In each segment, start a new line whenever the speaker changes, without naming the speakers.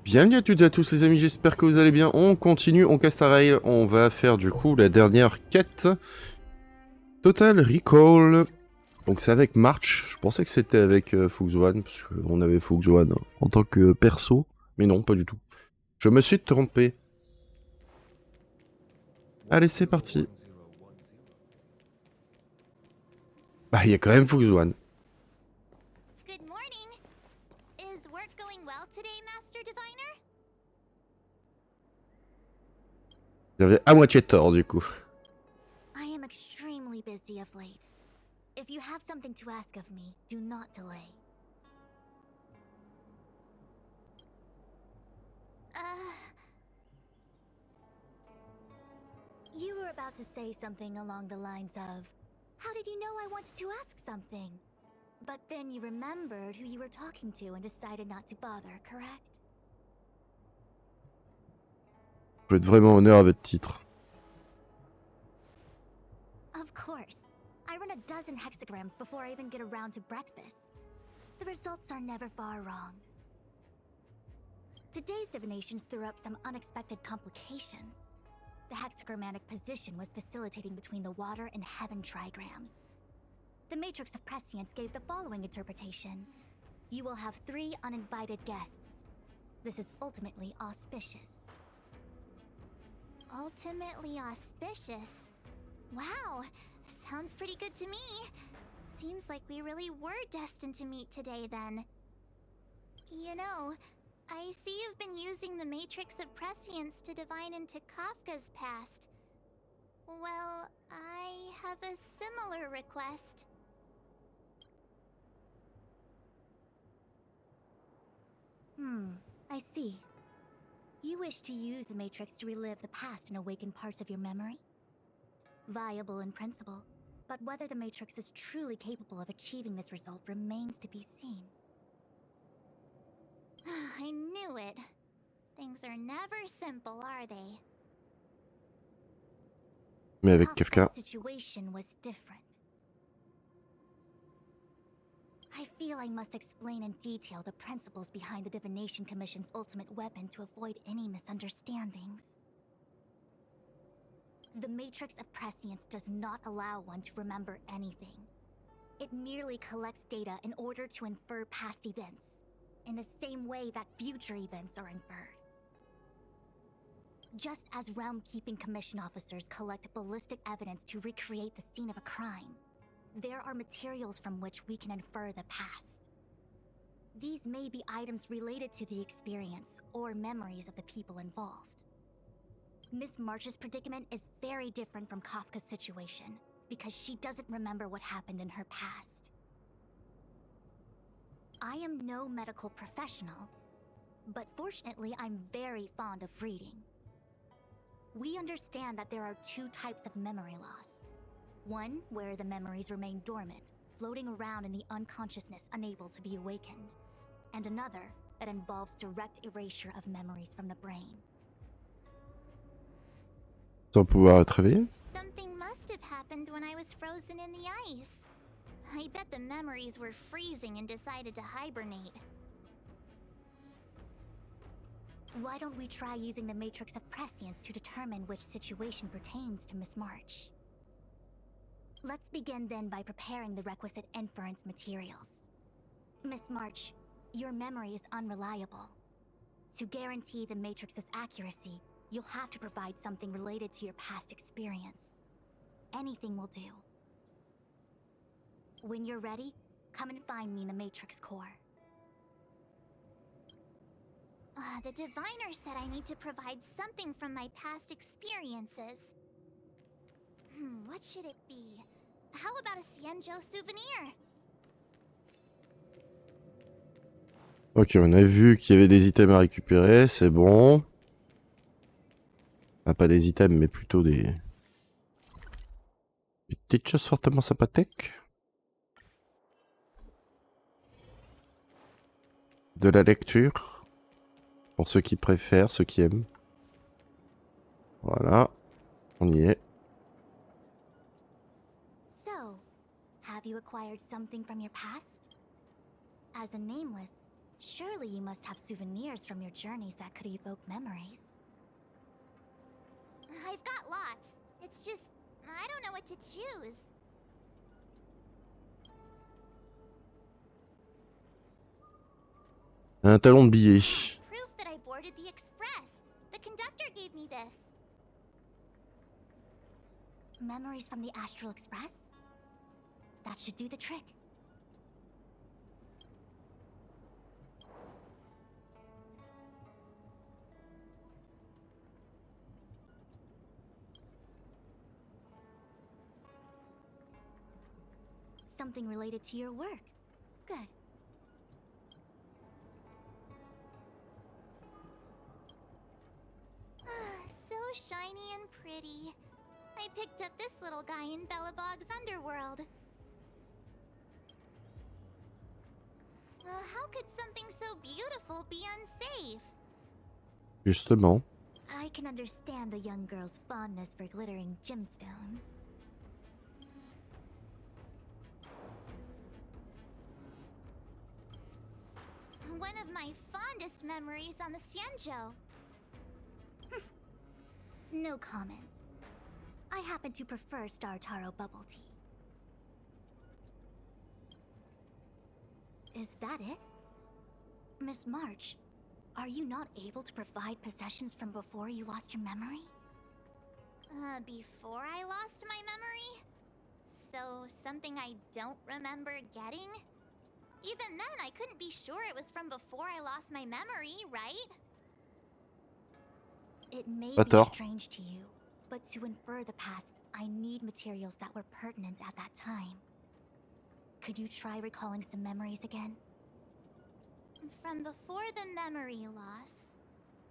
Bienvenue à toutes et à tous les amis, j'espère que vous allez bien. On continue, on casse la rail, on va faire du coup la dernière quête. Total Recall. Donc c'est avec March, je pensais que c'était avec Fox One, parce qu'on avait Fox One en tant que perso. Mais non, pas du tout. Je me suis trompé. Allez, c'est parti. Bah, il y a quand même Fox One.
Good morning. Is work going well today, Master Diviner?
J'avais à moitié tort du coup.
I am extremely busy of late. If you have something to ask of me, do not delay. You were about to say something along the lines of, how did you know I wanted to ask something? But then you remembered who you were talking to and decided not to bother, correct?
Vous faites vraiment honneur à votre titre.
Of course. I run a dozen hexagrams before I even get around to breakfast. The results are never far wrong. Today's divinations threw up some unexpected complications. The hexagrammatic position was facilitating between the water and heaven trigrams. The matrix of prescience gave the following interpretation. You will have 3 uninvited guests. This is ultimately auspicious. Ultimately auspicious? Wow, sounds pretty good to me. Seems like we really were destined to meet today then. You know, I see you've been using the matrix of prescience to divine into Kafka's past. Well, I have a similar request. I see. You wish to use the matrix to relive the past and awaken parts of your memory? Viable in principle, but whether the matrix is truly capable of achieving this result remains to be seen. I knew it. Things are never simple, are they?
Mais avec Kafka.
Kafka's situation was different. I feel I must explain in detail the principles behind the Divination Commission's ultimate weapon to avoid any misunderstandings. The Matrix of Prescience does not allow one to remember anything. It merely collects data in order to infer past events, in the same way that future events are inferred. Just as Realm-Keeping Commission officers collect ballistic evidence to recreate the scene of a crime, there are materials from which we can infer the past. These may be items related to the experience or memories of the people involved. Miss March's predicament is very different from Kafka's situation, because she doesn't remember what happened in her past. I am no medical professional, but fortunately I'm very fond of reading. We understand that there are 2 types of memory loss. One where the memories remain dormant, floating around in the unconsciousness unable to be awakened. And another that involves direct erasure of memories from the brain.
Sans pouvoir être réveillé.
Something must have happened when I was frozen in the ice. I bet the memories were freezing and decided to hibernate. Why don't we try using the Matrix of Prescience to determine which situation pertains to Miss March? Let's begin then by preparing the requisite inference materials. Miss March, your memory is unreliable. To guarantee the Matrix's accuracy, you'll have to provide something related to your past experience. Anything will do. When you're ready, come and find me in the Matrix core. The diviner said I need to provide something from my past experiences. What should it be? How about a Xianzhou souvenir?
Ok, on a vu qu'il y avait des items à récupérer, c'est bon. Enfin, pas des items, mais plutôt des petites choses fortement sympathiques. De la lecture. Pour ceux qui préfèrent, ceux qui aiment. Voilà. On y est.
So, have you acquired something from your past? As a nameless, Surely you must have souvenirs from your journeys that could evoke memories. I've got lots. It's just, I don't know what to choose.
Un talon de billet.
Proof that I boarded the express. The conductor gave me this. Memories from the Astral Express? That should do the trick. Something related to your work. Good. So shiny and pretty. I picked up this little guy in Belobog's underworld. How could something so beautiful be unsafe?
Justement.
I can understand a young girl's fondness for glittering gemstones. One of my fondest memories on the Xianzhou. No comment. I happen to prefer Star Taro bubble tea. Is that it? Miss March, are you not able to provide possessions from before you lost your memory? Before I lost my memory? So, something I don't remember getting? Even then, I couldn't be sure it was from before I lost my memory, right? It may be strange to you, but to infer the past, I need materials that were pertinent at that time. Could you try recalling some memories again? From before the memory loss,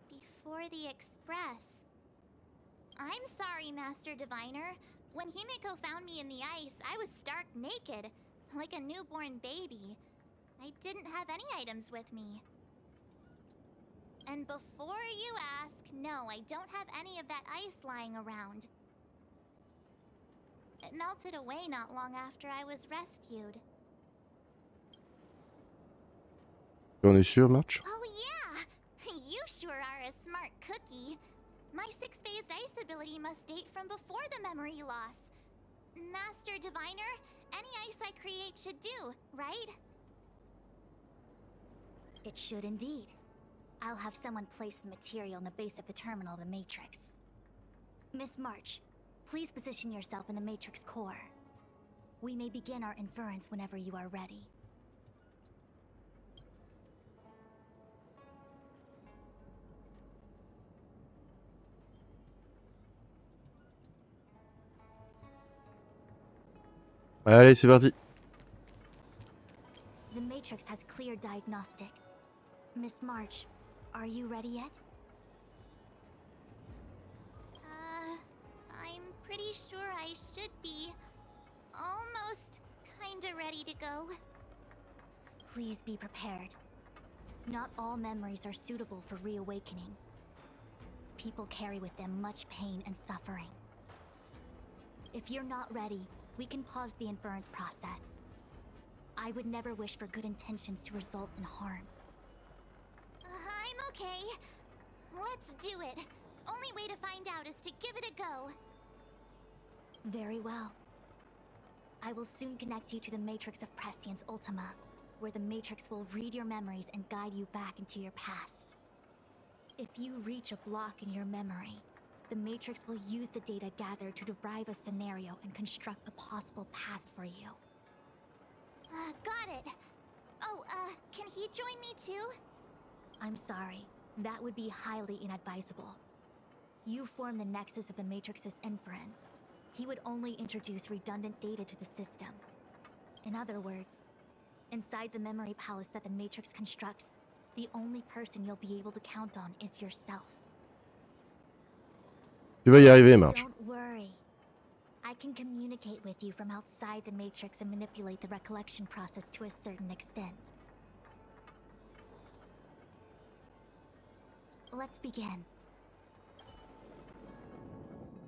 before the express. I'm sorry, Master Diviner. When Himeko found me in the ice, I was stark naked, like a newborn baby. I didn't have any items with me. And before you ask, no, I don't have any of that ice lying around. It melted away not long after I was rescued.
On est sûr, March?
Oh yeah! You sure are a smart cookie. My 6-phased ice ability must date from before the memory loss. Master Diviner, any ice I create should do, right? It should indeed. I'll have someone place the material in the base of the terminal of the Matrix. Miss March, please position yourself in the Matrix core. We may begin our inference whenever you are ready.
Allez, c'est parti.
The Matrix has clear diagnostics. Miss March, are you ready yet? I'm pretty sure I should be. Almost kinda ready to go. Please be prepared. Not all memories are suitable for reawakening. People carry with them much pain and suffering. If you're not ready, we can pause the inference process. I would never wish for good intentions to result in harm. I'm okay. Let's do it. Only way to find out is to give it a go. Very well. I will soon connect you to the Matrix of Prescience Ultima, where the Matrix will read your memories and guide you back into your past. If you reach a block in your memory, the Matrix will use the data gathered to derive a scenario and construct a possible past for you. Got it. Oh, can he join me too? I'm sorry. That would be highly inadvisable. You form the nexus of the Matrix's inference. He would only introduce redundant data to the system. In other words, inside the memory palace that the Matrix constructs, the only person you'll be able to count on is yourself.
Tu vas y arriver, March.
Don't worry. I can communicate with you from outside the Matrix and manipulate the recollection process to a certain extent. Let's begin.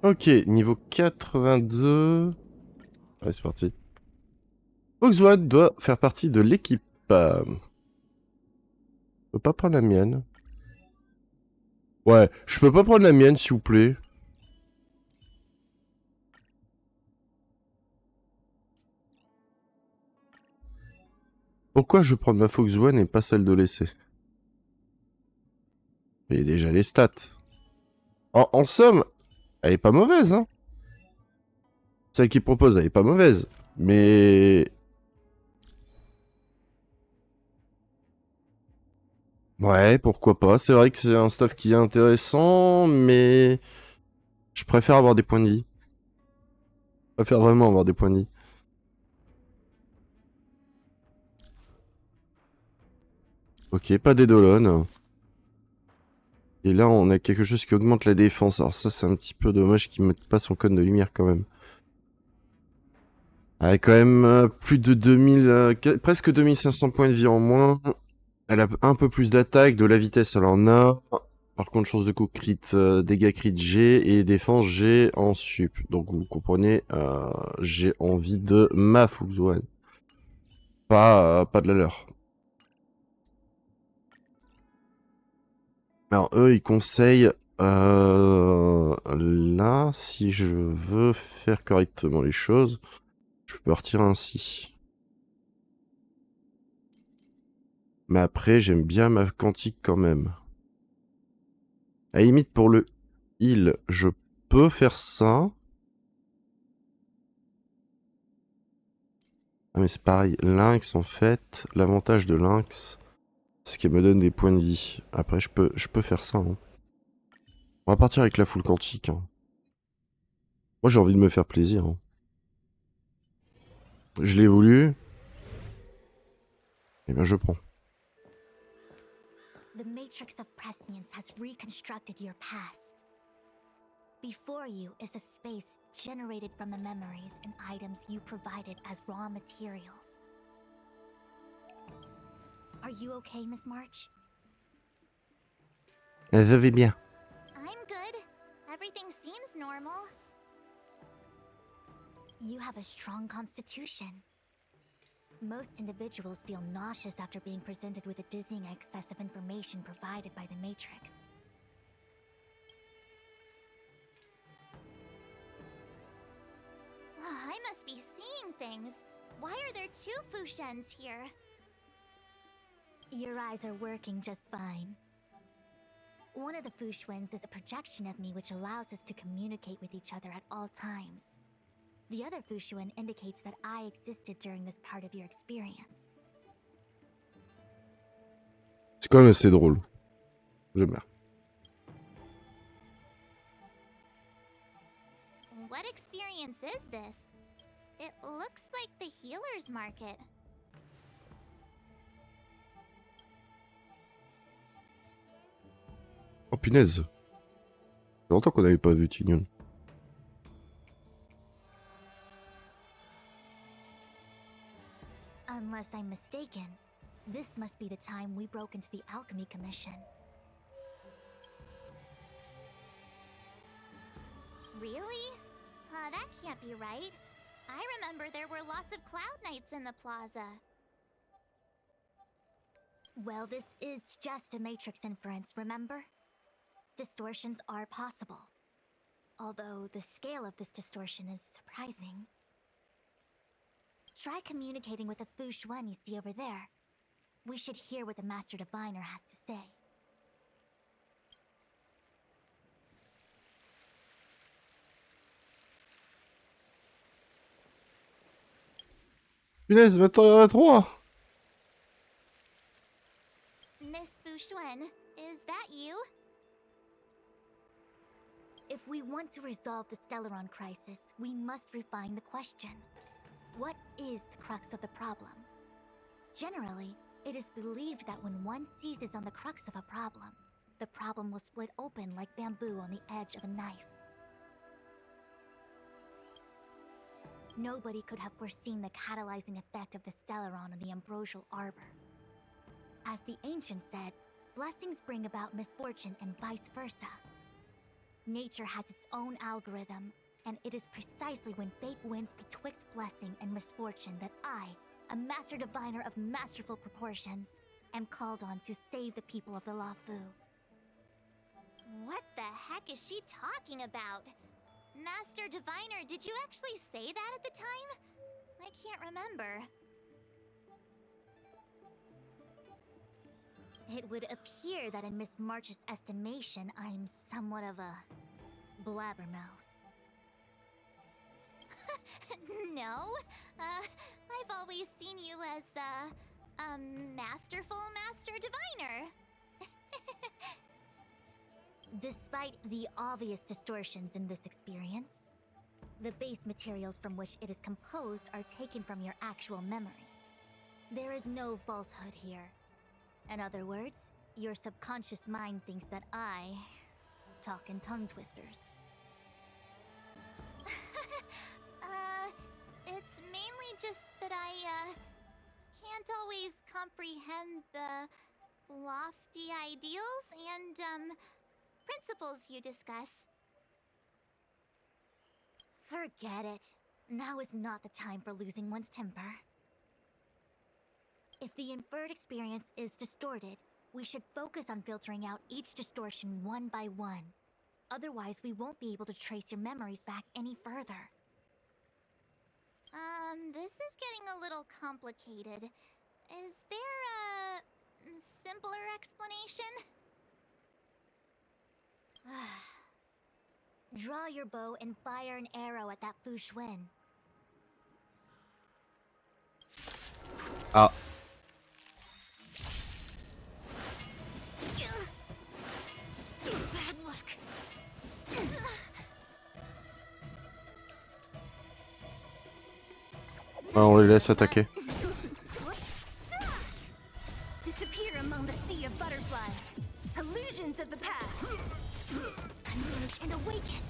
Ok, niveau 82. Allez, c'est parti. Foxwood doit faire partie de l'équipe. peux pas prendre la mienne. Ouais, je peux pas prendre la mienne, s'il vous plaît. Pourquoi je prends ma Fox One et pas celle de l'essai? Il y a déjà les stats. En somme, elle est pas mauvaise, hein. Celle qui propose, elle est pas mauvaise. Mais... Ouais, pourquoi pas. C'est vrai que c'est un stuff qui est intéressant, mais... Je préfère avoir des points de vie. Je préfère vraiment avoir des points de vie. Ok, pas d'édolone. Et là, on a quelque chose qui augmente la défense. Alors ça, c'est un petit peu dommage qu'ils mettent pas son cône de lumière quand même. Elle a quand même plus de 2000... presque 2500 points de vie en moins. Elle a un peu plus d'attaque, de la vitesse, elle en a. Par contre, chance de coup crit, dégâts crit G et défense G en sup. Donc vous comprenez, j'ai envie de ma Fox One. Pas de la leur. Alors eux, ils conseillent... là, si je veux faire correctement les choses, je peux partir ainsi. Mais après, j'aime bien ma quantique quand même. À la limite, pour le heal, je peux faire ça. Ah mais c'est pareil, lynx en fait, l'avantage de lynx, c'est qu'elle me donne des points de vie. Après je peux faire ça. Hein. On va partir avec la full quantique. Hein. Moi j'ai envie de me faire plaisir. Hein. Je l'ai voulu. Et bien je prends.
The matrix of prescience has reconstructed your past. Before you is a space generated from the memories and items you provided as raw materials. Are you okay, Miss March?
Je vais bien.
I'm good. Everything seems normal. You have a strong constitution. Most individuals feel nauseous after being presented with a dizzying excess of information provided by the Matrix. I must be seeing things. Why are there two Fushens here? Your eyes are working just fine. One of the Fushens is a projection of me which allows us to communicate with each other at all times. The other Fushuen indicates that I existed during this part of your experience.
C'est quand même assez drôle. J'aime bien.
What experience is this? It looks like the healer's market.
Oh punaise. Ça fait longtemps qu'on n'avait pas vu Tignon.
Unless I'm mistaken, this must be the time we broke into the Alchemy Commission. Really? That can't be right. I remember there were lots of Cloud Knights in the plaza. Well, this is just a Matrix inference, remember? Distortions are possible. Although the scale of this distortion is surprising. Try communicating with the Fushuen you see over there. We should hear what the Master Diviner has to say.
Punaise, maintenant il y en a 3.
Miss Fushuen, is that you? If we want to resolve the Stellaron crisis, we must refine the question. What is the crux of the problem? Generally, it is believed that when one seizes on the crux of a the problem will split open like bamboo on the edge of a knife. Nobody could have foreseen the catalyzing effect of the Stellaron on the ambrosial arbor. As the ancients said, blessings bring about misfortune and vice versa. Nature has its own algorithm, and it is precisely when fate wins betwixt blessing and misfortune that I, a Master Diviner of masterful proportions, am called on to save the people of the Luofu.
What the heck is she talking about? Master Diviner, did you actually say that at the time? I can't remember.
It would appear that in Miss March's estimation, I'm somewhat of a blabbermouth.
No, I've always seen you as a masterful Master Diviner.
Despite the obvious distortions in this experience, the base materials from which it is composed are taken from your actual memory. There is no falsehood here. In other words, your subconscious mind thinks that I talk in tongue twisters.
It's mainly just that I can't always comprehend the lofty ideals and principles you discuss.
Forget it. Now is not the time for losing one's temper. If the inferred experience is distorted, we should focus on filtering out each distortion one by one. Otherwise, we won't be able to trace your memories back any further.
This is getting a little complicated. Is there a simpler explanation?
Draw your bow and fire an arrow at that Fu Xuan.
Ah.
Bad luck.
On les laisse attaquer.
Disappear among the sea of butterflies. Illusions of the past.
Emerge and awaken.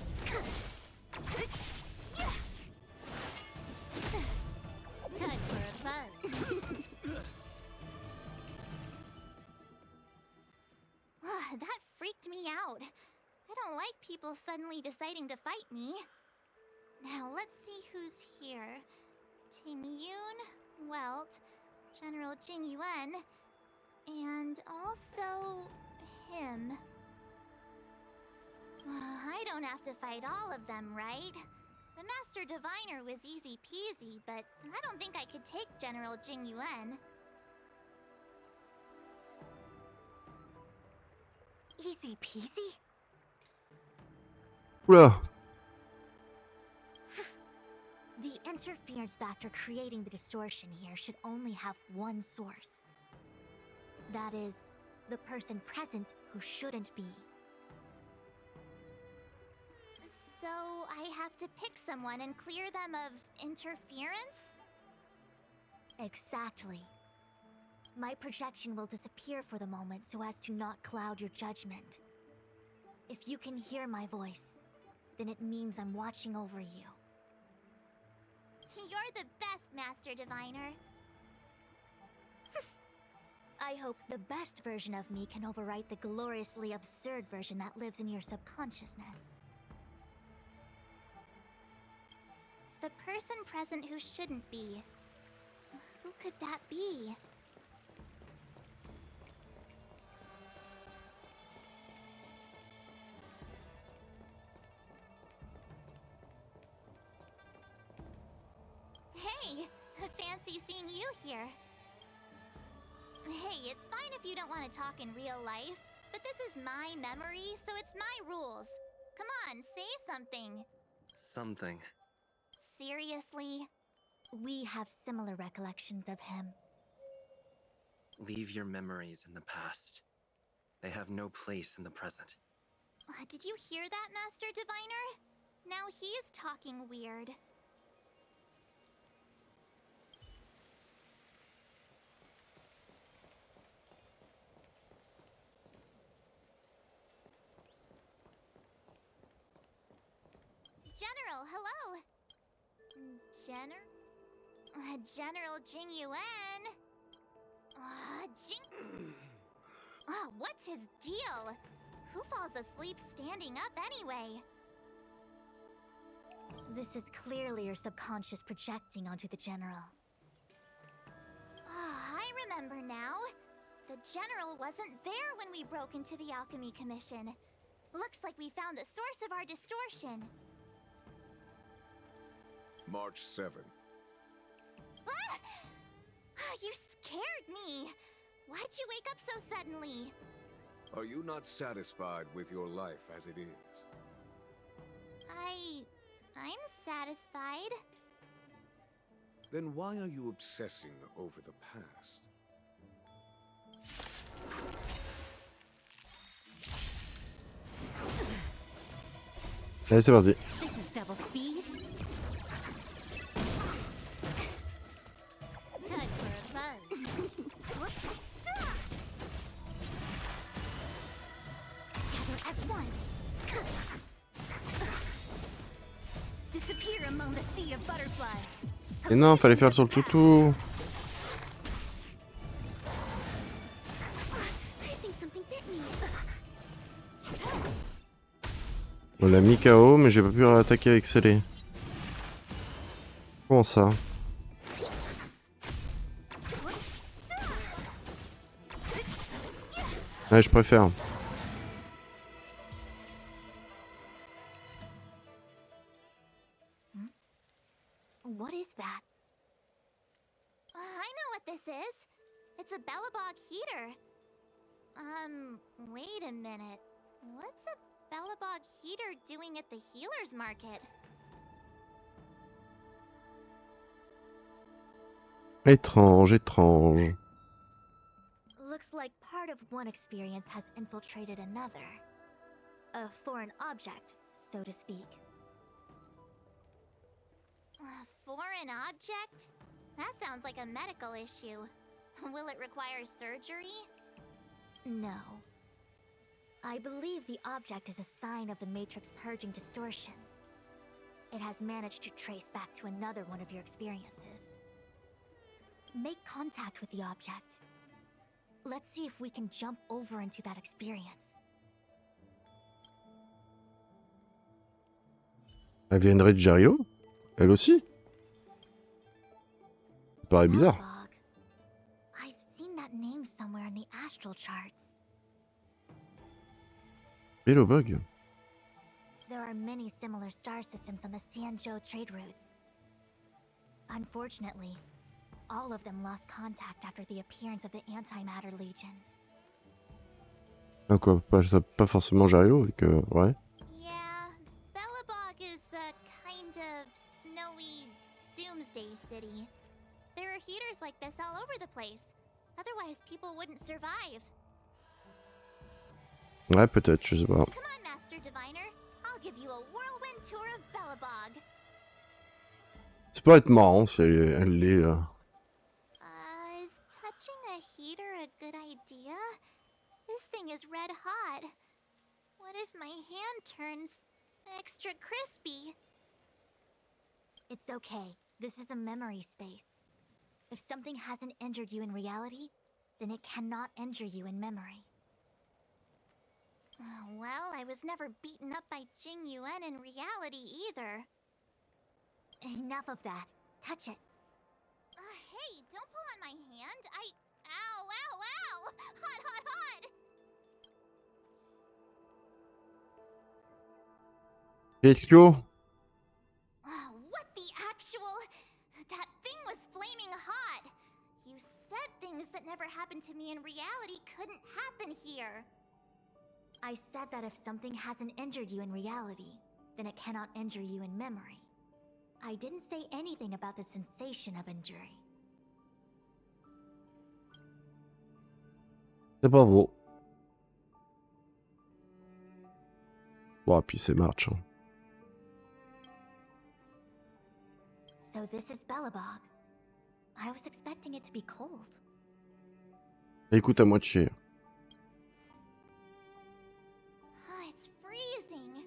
Time for a fun. That freaked me out. I don't like people suddenly deciding to fight me. Now let's see who's here. Ting Yun, Welt, General Jing Yuan, and also him. I don't have to fight all of them, right? The Master Diviner was easy peasy, but I don't think I could take General Jing Yuan.
Easy peasy?
Oula.
The interference factor creating the distortion here should only have one source. That is, the person present who shouldn't be.
So I have to pick someone and clear them of interference?
Exactly. My projection will disappear for the moment so as to not cloud your judgment. If you can hear my voice, then it means I'm watching over you.
You're the best, Master Diviner.
I hope the best version of me can overwrite the gloriously absurd version that lives in your subconsciousness.
The person present who shouldn't be. Who could that be? Hey! Fancy seeing you here. Hey, it's fine if you don't want to talk in real life, but this is my memory, so it's my rules. Come on, say something.
Something.
Seriously?
We have similar recollections of him.
Leave your memories in the past. They have no place in the present.
Did you hear that, Master Diviner? Now he's talking weird. General, hello! General Jing Yuan? What's his deal? Who falls asleep standing up anyway?
This is clearly your subconscious projecting onto the General.
I remember now. The general wasn't there when we broke into the alchemy commission. Looks like we found the source of our distortion.
March 7th.
Ah! You scared me. Why'd you wake up so suddenly?
Are you not satisfied with your life as it is?
I'm satisfied.
Then why are you obsessing over the past?
Allez, c'est parti.
This is double speed. Time for a run. Gather as one. Disappear among the sea of butterflies.
Et non, fallait faire sur le toutou.
I think something bit me.
On l'a mis KO, mais j'ai pas pu attaquer avec scellé. Comment ça? Ouais, je préfère.
What is that?
I know what this is. It's a Bellabog heater. Wait a minute. What's a Bellabog heater doing at the healer's market?
Étrange, étrange.
Looks like part of one experience has infiltrated another. A foreign object, so to speak.
A foreign object? That sounds like a medical issue. Will it require surgery?
No. I believe the object is a sign of the Matrix purging distortion. It has managed to trace back to another one of your experiences. Make contact with the object. Let's see if we can jump over into that experience.
Elle viendrait de Jarilo? Elle aussi? Ça paraît bizarre.
Bellabog. I've seen that name somewhere in the astral charts.
Hello bug.
There are many similar star systems on the Xianzhou trade routes. Unfortunately, all of them lost contact after the appearance of the Antimatter Legion.
Ah quoi, pas forcément Jarilo, avec ouais.
Yeah, Bellabog is a kind of snowy doomsday city. There are heaters like this all over the place. Otherwise, people wouldn't survive.
Ouais, peut-être, je sais pas.
Come on, Master Diviner. I'll give you a whirlwind tour of Bellabog.
Ça peut être marrant si elle l'est.
Is touching a heater a good idea? This thing is red hot. What if my hand turns extra crispy?
It's okay. This is a memory space. If something hasn't injured you in reality, then it cannot injure you in memory.
Well, I was never beaten up by Jing Yuan in reality either.
Enough of that. Touch it.
Hey, don't pull on my hand. Ow, ow, ow! Hot, hot, hot!
Let's go.
What the actual... That thing was flaming hot! You said things that never happened to me in reality couldn't happen here.
I said that if something hasn't injured you in reality, then it cannot injure you in memory. I didn't say anything about the sensation of injury.
C'est bravo. Bon, puis c'est March. Hein.
So this is Bellabog. I was expecting it to be cold.
Écoute à moitié.
It's freezing.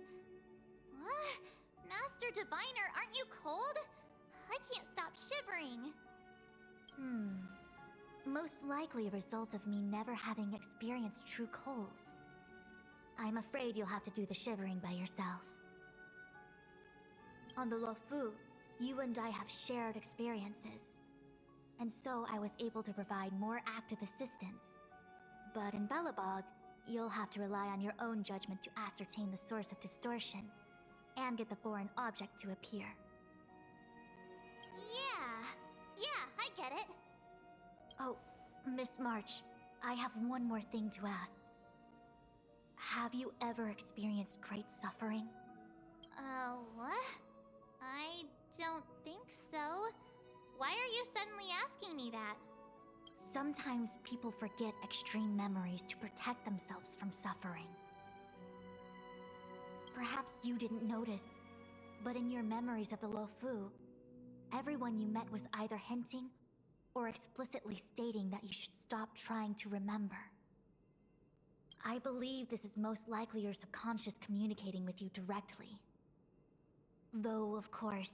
What? Master Diviner, aren't you cold? I can't stop shivering.
Most likely a result of me never having experienced true cold. I'm afraid you'll have to do the shivering by yourself. On the Luofu, you and I have shared experiences. And so I was able to provide more active assistance But in Belobog, you'll have to rely on your own judgment to ascertain the source of distortion, and get the foreign object to appear.
Yeah, I get it.
Oh, Miss March, I have one more thing to ask. Have you ever experienced great suffering?
What? I don't think so. Why are you suddenly asking me that?
Sometimes people forget extreme memories to protect themselves from suffering. Perhaps you didn't notice, but in your memories of the Lofu, everyone you met was either hinting or explicitly stating that you should stop trying to remember. I believe this is most likely your subconscious communicating with you directly. Though, of course,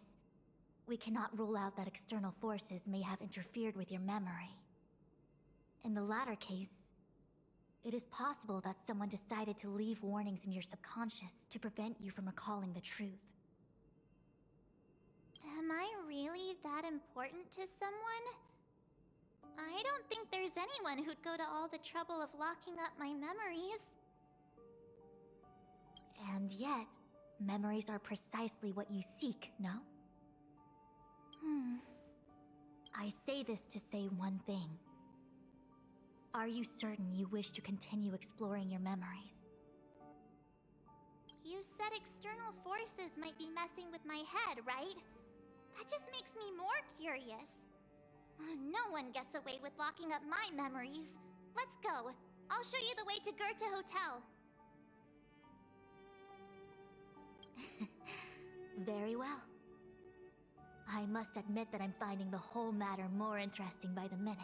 we cannot rule out that external forces may have interfered with your memory. In the latter case, it is possible that someone decided to leave warnings in your subconscious to prevent you from recalling the truth.
Am I really that important to someone? I don't think there's anyone who'd go to all the trouble of locking up my memories.
And yet, memories are precisely what you seek, no? I say this to say one thing. Are you certain you wish to continue exploring your memories?
You said external forces might be messing with my head, right? That just makes me more curious. No one gets away with locking up my memories. Let's go. I'll show you the way to Goethe Hotel.
Very well. I must admit that I'm finding the whole matter more interesting by the minute.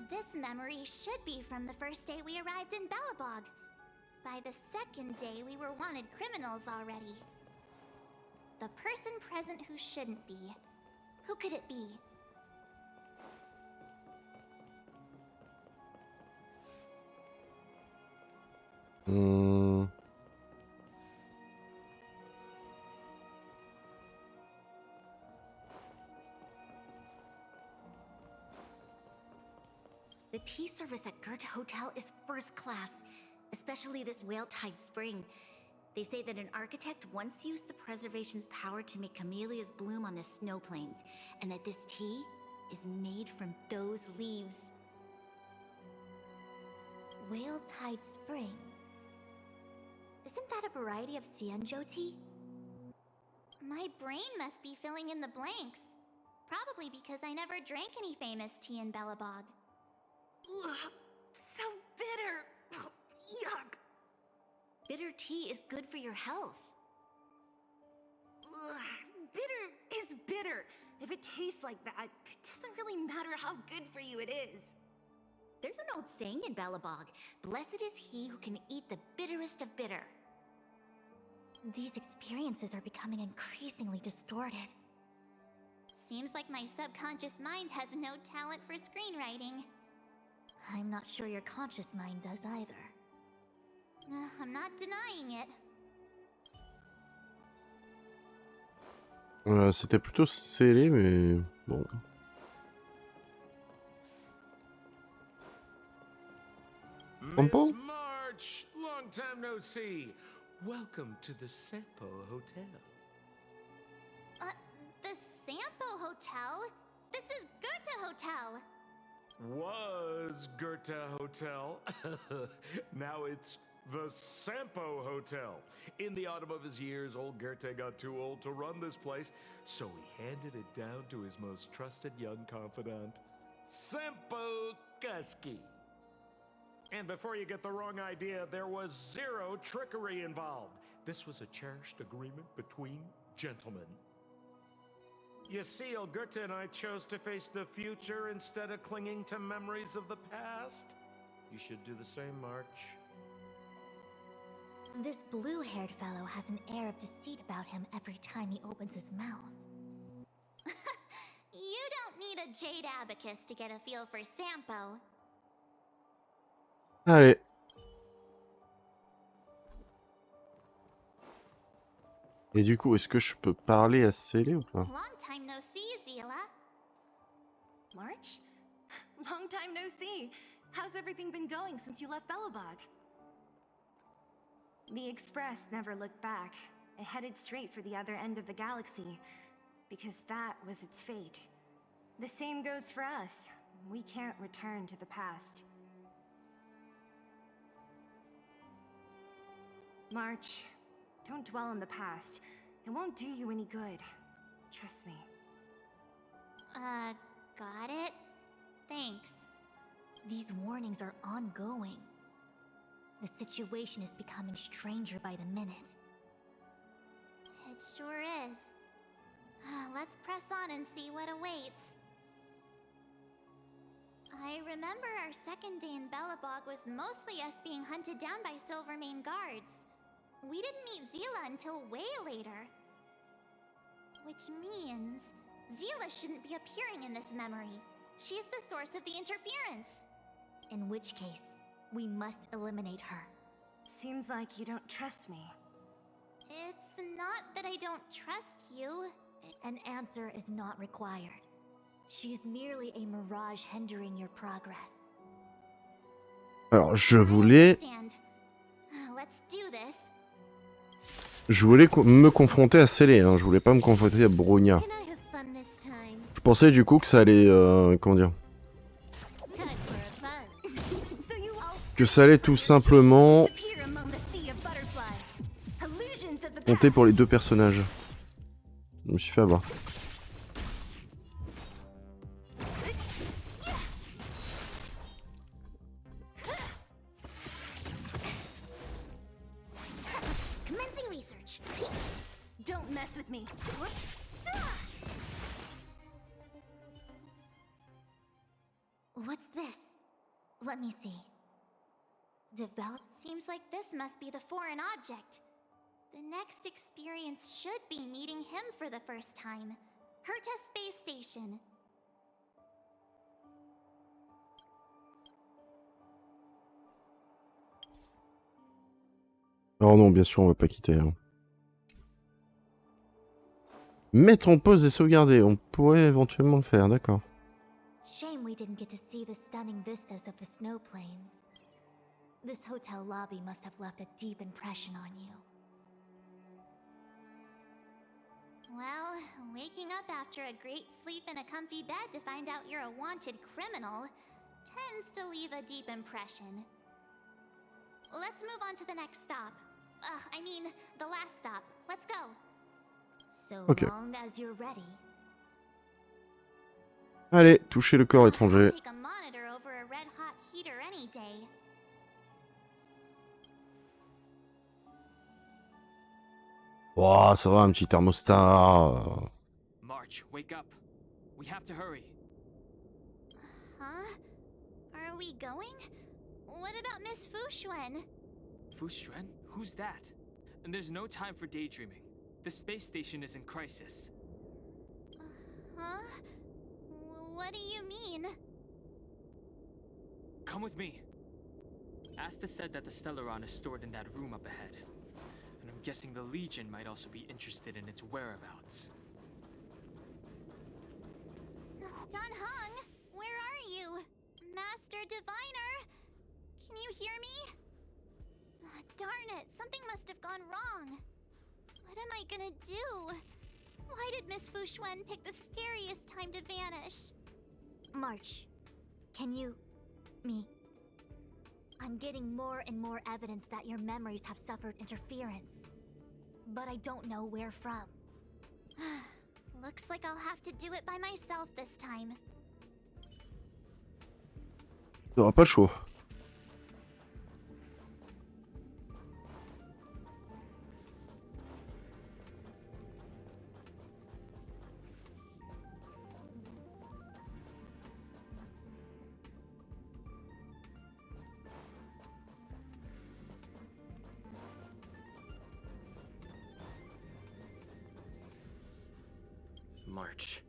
This memory should be from the first day we arrived in Belobog. By the second day, we were wanted criminals already. The person present who shouldn't be. Who could it be?
The tea service at Goethe Hotel is first class, especially this whale-tide spring. They say that an architect once used the preservation's power to make camellias bloom on the snow plains, and that this tea is made from those leaves.
Whale-tide spring? Isn't that a variety of Xianzhou tea?
My brain must be filling in the blanks. Probably because I never drank any famous tea in Belobog.
Ugh, so bitter! Yuck! Bitter tea is good for your health.
Ugh, bitter is bitter. If it tastes like that, it doesn't really matter how good for you it is.
There's an old saying in Belobog, blessed is he who can eat the bitterest of bitter.
These experiences are becoming increasingly distorted.
Seems like my subconscious mind has no talent for screenwriting.
I'm not sure your conscious mind does either.
I'm not denying it.
C'était plutôt scellé, mais bon.
Miss March, long time no see. Welcome to the Sampo Hotel.
The Sampo Hotel? This is Goethe Hotel.
Was Goethe Hotel. Now it's the Sampo Hotel. In the autumn of his years, old Goethe got too old to run this place, so he handed it down to his most trusted young confidant, Sampo Kuski. And before you get the wrong idea, there was zero trickery involved. This was a cherished agreement between gentlemen. You see, old Goethe and I chose to face the future instead of clinging to memories of the past. You should do the same, March.
This blue-haired fellow has an air of deceit about him every time he opens his mouth.
You don't need a jade abacus to get a feel for Sampo.
Allez. Et du coup, est-ce que je peux parler à Célé ou pas?
Long time no see,
March? Long time no see. How's everything been going since you left Belobog? The Express never looked back. It headed straight for the other end of the galaxy, because that was its fate. The same goes for us. We can't return to the past. March, don't dwell on the past. It won't do you any good. Trust me.
Got it? Thanks.
These warnings are ongoing. The situation is becoming stranger by the minute.
It sure is. Let's press on and see what awaits. I remember our second day in Belobog was mostly us being hunted down by Silvermane guards. We didn't meet Zila until way later. Which means Zila shouldn't be appearing in this memory. She's the source of the interference.
In which case, we must eliminate her.
Seems like you don't trust me.
It's not that I don't trust you.
An answer is not required. She's merely a mirage hindering your progress.
Alors, je voulais
Let's do this.
me confronter à Célé, hein. Je voulais pas me confronter à Bronya.
Can I have fun this time?
Je pensais du coup que ça allait... comment dire?
Time for a fun.
So you all
Que ça allait tout simplement
disappear among the sea of butterflies. Illusions of the
compter pour les
past.
deux personnages. Je me suis fait avoir.
Commencing research.
Don't mess with me.
What's this? Let me see. Develop.
Seems like this must be the foreign object. The next experience should be meeting him for the first time. Herta Space Station.
Oh non, bien sûr, on va pas quitter. Hein. Mettre en pause et sauvegarder. On pourrait éventuellement le faire, d'accord.
Shame we didn't get to see the stunning vistas of the snow plains. This hotel lobby must have left a deep impression on you.
Well, waking up after a great sleep in a comfy bed to find out you're a wanted criminal tends to leave a deep impression. Let's move on to the next stop. I mean, the last stop. Let's go.
So
Okay.
long as you're ready.
Allez, toucher le corps étranger.
I'll take a monitor over a red-hot heater any day.
Oh, ça va, un petit thermostat.
March, wake up. We have to hurry.
Huh? Are we going? What about Miss Fuxuan?
Fuxuan? Who's that? And there's no time for daydreaming. The space station is in crisis.
Huh? What do you mean?
Come with me. Asta said that the Stellaron is stored in that room up ahead. And I'm guessing the Legion might also be interested in its whereabouts.
Danheng, where are you? Master Diviner? Can you hear me? Darn it, something must have gone wrong. What am I gonna do? Why did Miss Fuxuan pick the scariest time to vanish?
March, can you... me... I'm getting more and more evidence that your memories have suffered interference. But I don't know where from.
Looks like I'll have to do it by myself this time.
T'auras pas le choix.
March,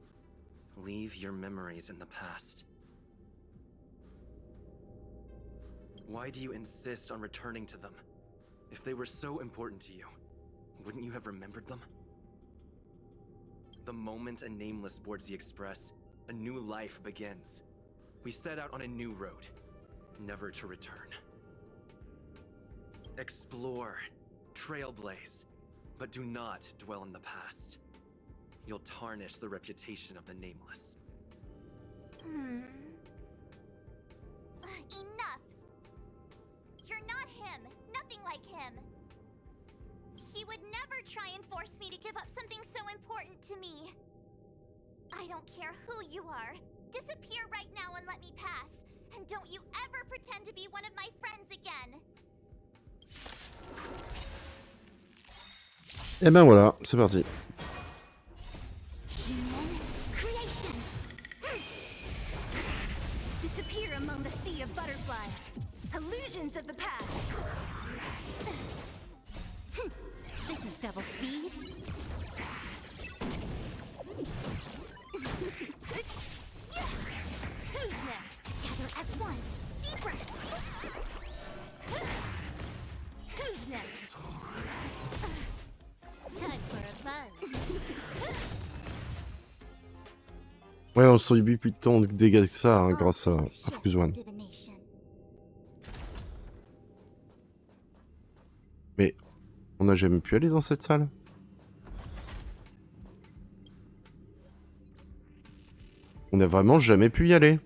leave your memories in the past. Why do you insist on returning to them? If they were so important to you, wouldn't you have remembered them? The moment a Nameless boards the Express, a new life begins. We set out on a new road, never to return. Explore, trailblaze, but do not dwell in the past. You'll tarnish the reputation of the nameless.
Enough! You're not him! Nothing like him! He would never try and force me to give up something so important to me. I don't care who you are. Disappear right now and let me pass. And don't you ever pretend to be one of my friends again.
Et ben voilà, c'est parti.
Disappear among the sea of butterflies. Illusions of the past.
This is double speed.
Who's next?
Together as one.
Deep breath. Who's next?
Time for a buzz.
Ouais, on subit plus tant de dégâts que ça hein, grâce à Focus One. Mais on n'a jamais pu aller dans cette salle. On n'a vraiment jamais pu y aller.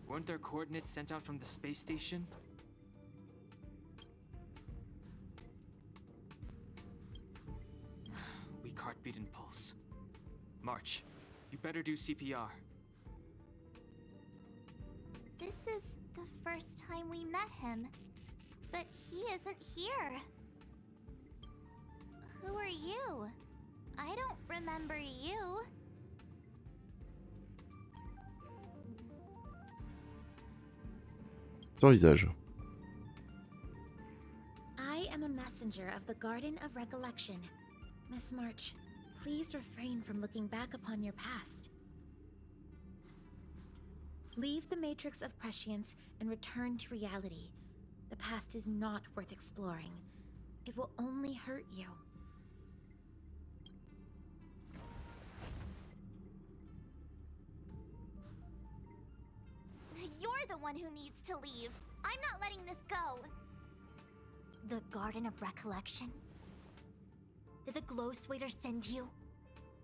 Weren't there coordinates sent out from the space station? Weak heartbeat and pulse. March, you better do CPR.
This is the first time we met him, but he isn't here. Who are you? I don't remember you.
Sans visage.
I am a messenger of the Garden of Recollection. Miss March, please refrain from looking back upon your past. Leave the matrix of prescience and return to reality. The past is not worth exploring. It will only hurt you.
You're the one who needs to leave. I'm not letting this go.
The Garden of Recollection? Did the Glow Swader send you?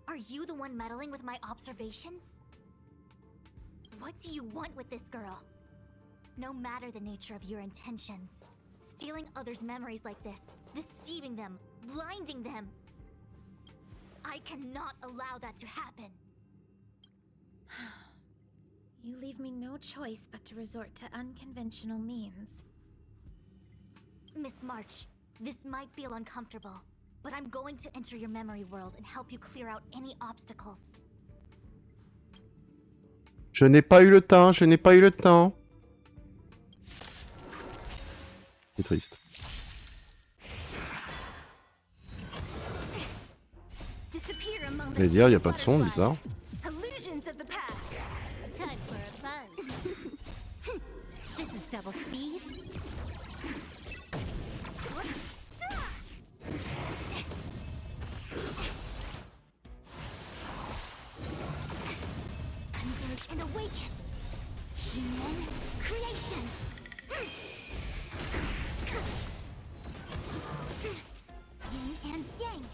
Are you the one meddling with my observations? What do you want with this girl? No matter the nature of your intentions, stealing others' memories like this, deceiving them, blinding them, I cannot allow that to happen.
You leave me no choice but to resort to unconventional means.
Miss March, this might feel uncomfortable, but I'm going to enter your memory world and help you clear out any obstacles.
Je n'ai pas eu le temps, je n'ai pas eu le temps. C'est triste. J'allais dire, il n'y a pas de son, bizarre.
Illusions of the past.
Time for a buzz. This is double speed.
Converge and awaken. Human creations. Yin and yang.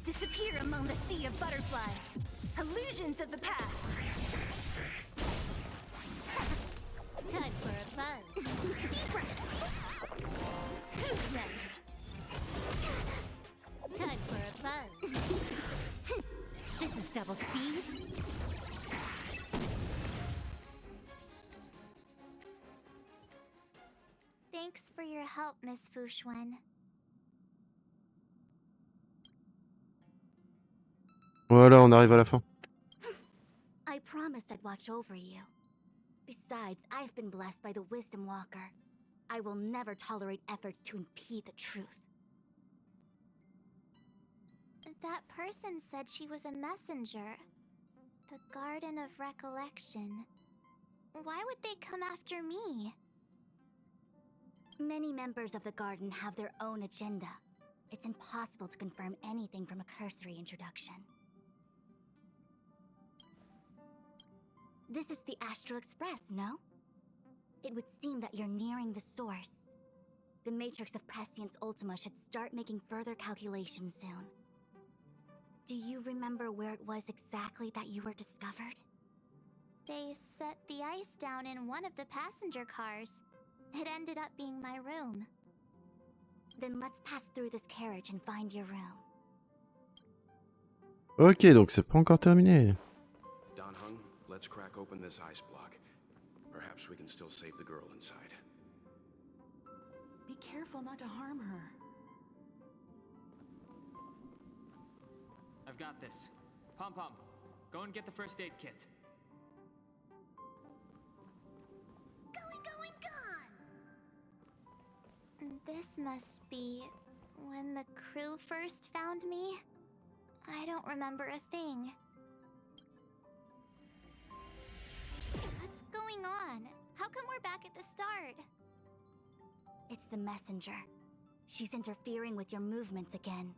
Disappear among the sea of butterflies. Illusions of the past.
Time for a buzz.
Deep breath. Who's next?
Time for a buzz. This is double speed.
Thanks for your help, Miss Fushwen.
Voilà, on arrive à la fin.
I promised I'd watch over you. Besides, I've been blessed by the Wisdom Walker. I will never tolerate efforts to impede the truth.
That person said she was a messenger. The Garden of Recollection. Why would they come after me?
Many members of the Garden have their own agenda. It's impossible to confirm anything from a cursory introduction. This is the Astral Express, no? It would seem that you're nearing the source. The Matrix of Prescience Ultima should start making further calculations soon. Do you remember where it was exactly that you were discovered?
They set the ice down in one of the passenger cars. It ended up being my room.
Then let's pass through this carriage and find your room.
Ok, donc c'est pas encore terminé.
Don Hung, let's crack open this ice block. Perhaps we can still save the girl inside.
Be careful not to harm her.
I've got this. Pom-Pom, go and get the first aid kit.
This must be when the crew first found me. I don't remember a thing. What's going on? How come we're back at the start?
It's the messenger. She's interfering with your movements again.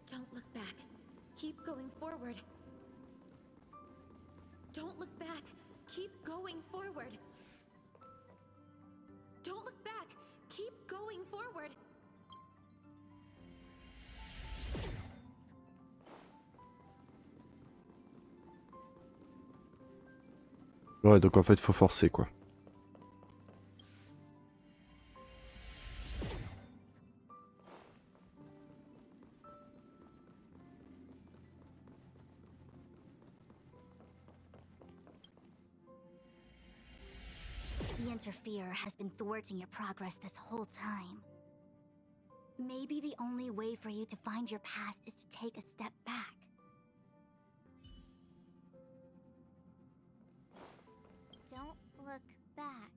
Don't look back. Keep going forward. Don't look back. Keep going forward. Don't look back. Keep going forward.
Ouais, donc en fait, faut forcer, quoi.
The interferer has been thwarting your progress this whole time. Maybe the only way for you to find your past is to take a step back.
Don't look back.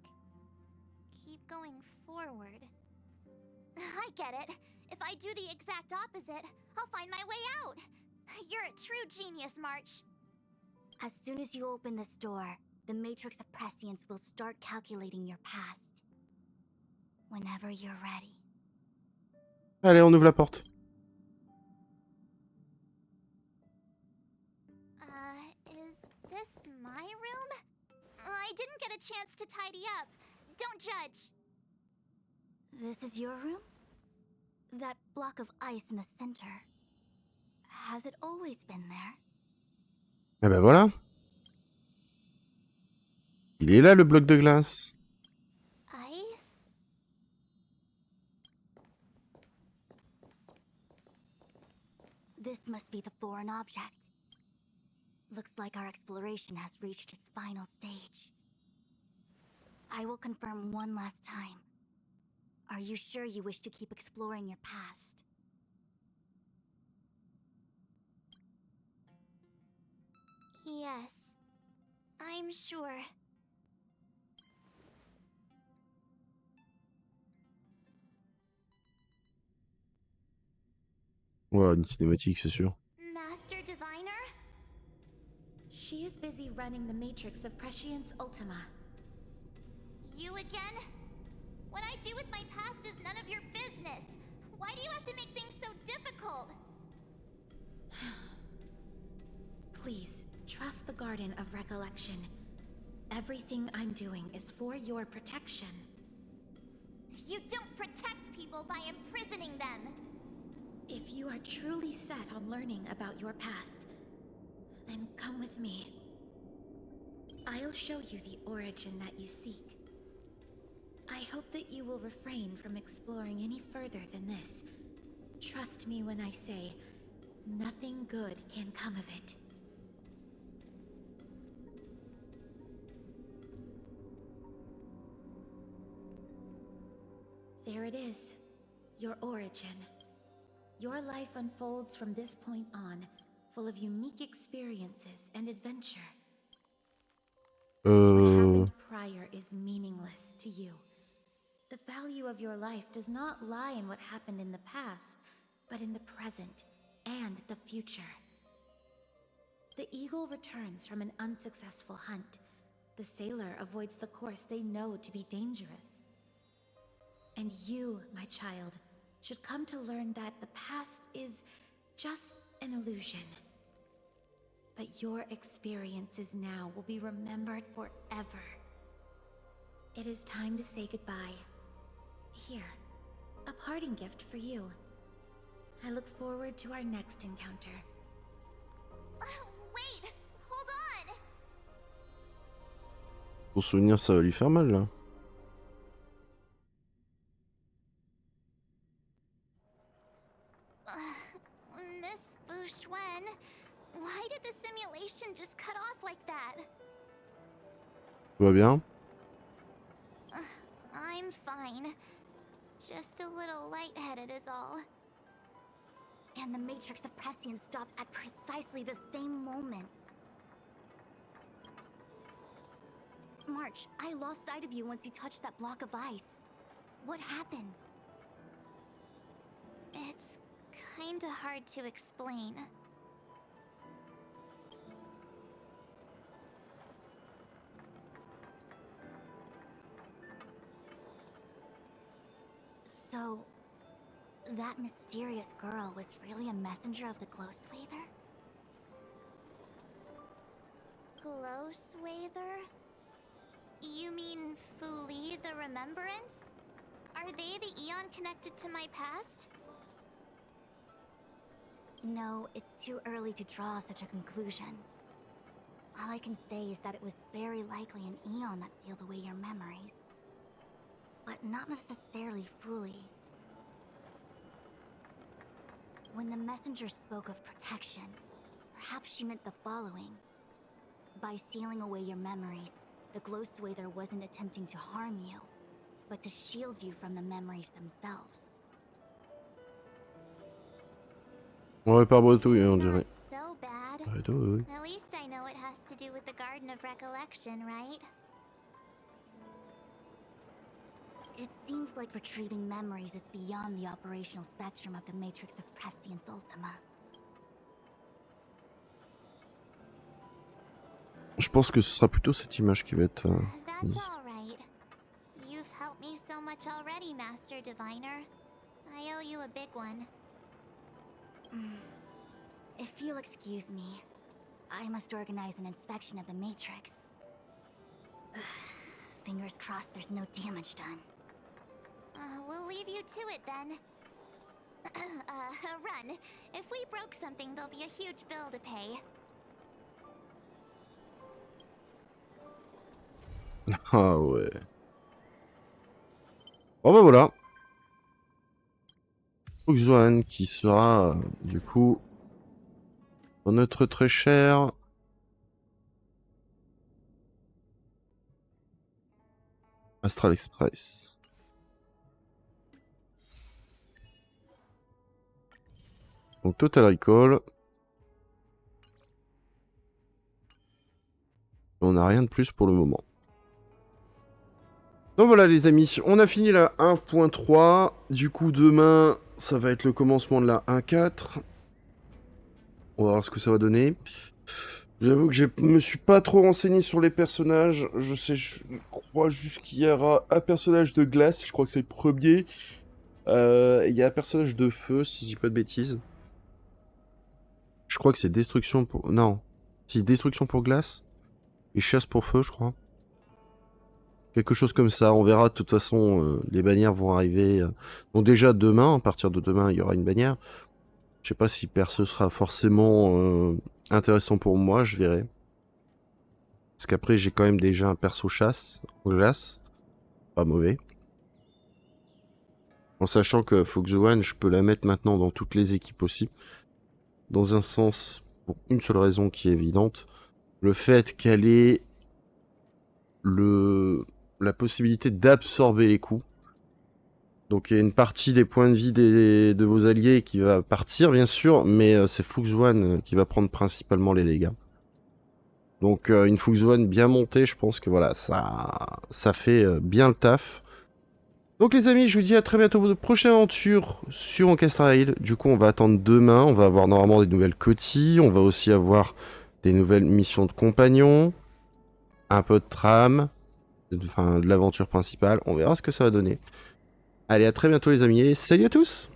Keep going forward. I get it. If I do the exact opposite, I'll find my way out. You're a true genius, March.
As soon as you open this door, the Matrix of Prescience will start calculating your past. Whenever you're ready.
Allez, on ouvre la porte.
Is this my room? I didn't get a chance to tidy up. Don't judge.
This is your room? That block of ice in the center. Has it always been there?
Eh ben voilà. Il est là, le bloc de glace.
Ice?
This must be the foreign object. Looks like our exploration has reached its final stage. I will confirm one last time. Are you sure you wish to keep exploring your past?
Yes. I'm sure.
Ouais, une cinématique, c'est sûr.
Master Diviner?
She is busy running the Matrix of Prescience Ultima.
You again? What I do with my past is none of your business. Why do you have to make things so difficult?
Please, trust the Garden of Recollection. Everything I'm doing is for your protection.
You don't protect people by imprisoning them.
If you are truly set on learning about your past, then come with me. I'll show you the origin that you seek. I hope that you will refrain from exploring any further than this. Trust me when I say, nothing good can come of it. There it is, your origin. Your life unfolds from this point on, full of unique experiences and adventure. What happened prior is meaningless to you. The value of your life does not lie in what happened in the past, but in the present and the future. The eagle returns from an unsuccessful hunt. The sailor avoids the course they know to be dangerous. And you, my child, should come to learn that the past is just an illusion. But your experiences now will be remembered forever. It is time to say goodbye. Here, a parting gift for you. I look forward to our next encounter.
Wait! Hold on!
Pour souvenir, ça va lui faire mal là.
Miss Fushuen, why did the simulation just cut off like that?
Tout va bien?
I'm fine. Just a little lightheaded is all.
And the Matrix of Prescience stopped at precisely the same moment. March, I lost sight of you once you touched that block of ice. What happened?
It's kinda hard to explain.
So, that mysterious girl was really a messenger of the glow swather?
Glow swather? You mean Fuli the Remembrance? Are they the Eon connected to my past?
No, it's too early to draw such a conclusion. All I can say is that it was very likely an Eon that sealed away your memories. But not necessarily fully. When the messenger spoke of protection, perhaps she meant the following. By sealing away your memories, the glow swather wasn't attempting to harm you, but to shield you from the memories themselves.
On répare bretouille, on dirait.
So bad.
Bretouille.
At least I know it has to do with the Garden of Recollection, right?
It seems like retrieving memories is beyond the operational spectrum of the Matrix of Prescience Ultima.
Je pense que ce sera plutôt cette image qui va être mise.
That's all right. You've helped me so much already, Master Diviner. I owe you a big one.
If you'll excuse me, I must organize an inspection of the Matrix. Fingers crossed there's no damage done.
We'll leave you to it then. Run. If we broke something, there'll be a huge bill to pay.
Ah ouais. Bon bah voilà. Xuan qui sera du coup dans notre très cher Astral Express. Donc Total Recall. On n'a rien de plus pour le moment. Donc voilà les amis, on a fini la 1.3. Du coup demain, ça va être le commencement de la 1.4. On va voir ce que ça va donner. J'avoue que je me suis pas trop renseigné sur les personnages. Je crois juste qu'il y aura un personnage de glace, je crois que c'est le premier. Il y a un personnage de feu, si je dis pas de bêtises. Je crois que c'est destruction pour... Non. Si, destruction pour glace. Et chasse pour feu, je crois. Quelque chose comme ça. On verra. De toute façon, les bannières vont arriver. Donc déjà, demain, à partir de demain, il y aura une bannière. Je sais pas si perso sera forcément intéressant pour moi. Je verrai. Parce qu'après, j'ai quand même déjà un perso chasse en glace. Pas mauvais. En sachant que Foxuan, je peux la mettre maintenant dans toutes les équipes aussi. Dans un sens, pour une seule raison qui est évidente, le fait qu'elle ait la possibilité d'absorber les coups. Donc il y a une partie des points de vie de vos alliés qui va partir bien sûr, mais c'est Fuchs One qui va prendre principalement les dégâts. Donc une Fuchs One bien montée, je pense que voilà, ça fait bien le taf. Donc les amis, je vous dis à très bientôt pour de prochaines aventures sur Honkai Star Rail. Du coup on va attendre demain, on va avoir normalement des nouvelles cotilles, on va aussi avoir des nouvelles missions de compagnons, un peu de trame, enfin de l'aventure principale, on verra ce que ça va donner. Allez, à très bientôt les amis, et salut à tous!